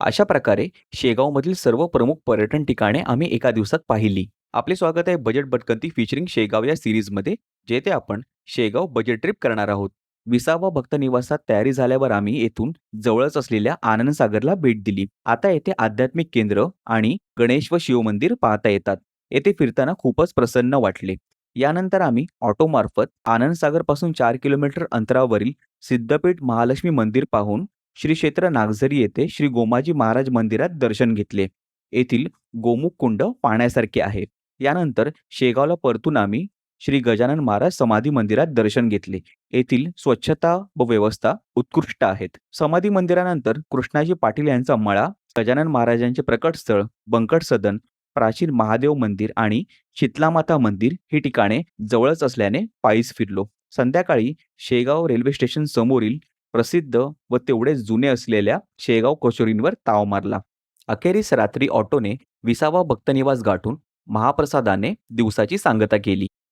अशा प्रकारे शेगावमधील सर्व प्रमुख पर्यटन ठिकाणे आम्ही एका दिवसात पाहिली. आपले स्वागत आहे बजेट भटकंती फीचरिंग शेगाव या सीरीजमध्ये, जेथे आपण शेगाव बजेट ट्रिप करणार आहोत. 20वा भक्त निवासात तयारी झाल्यावर आम्ही येथून जवळच असलेल्या आनंदसागरला भेट दिली. आता येथे आध्यात्मिक केंद्र आणि गणेश व शिव मंदिर पाहता येतात. येथे फिरताना खूपच प्रसन्न वाटले. यानंतर आम्ही ऑटोमार्फत आनंदसागरपासून 4 किलोमीटर अंतरावरील सिद्धपीठ महालक्ष्मी मंदिर पाहून श्री क्षेत्र नागझरी येथे श्री गोमाजी महाराज मंदिरात दर्शन घेतले. येथील गोमुख कुंड पाहण्यासारखे आहे. यानंतर शेगावला परतून आम्ही श्री गजानन महाराज समाधी मंदिरात दर्शन घेतले. येथील स्वच्छता व व्यवस्था उत्कृष्ट आहेत. समाधी मंदिरानंतर कृष्णाजी पाटील यांचा मळा, गजानन महाराजांचे प्रकट स्थळ, बंकट सदन, प्राचीन महादेव मंदिर आणि शीतलामाता मंदिर ही ठिकाणे जवळच असल्याने पायीच फिरलो. संध्याकाळी शेगाव रेल्वे स्टेशन समोरील प्रसिद्ध व तेवढेच जुने असलेल्या शेगाव कचोरींवर ताव मारला. अखेरीस रात्री ऑटोने 20वा भक्तनिवास गाठून महाप्रसादाने दिवसाची सांगता केली.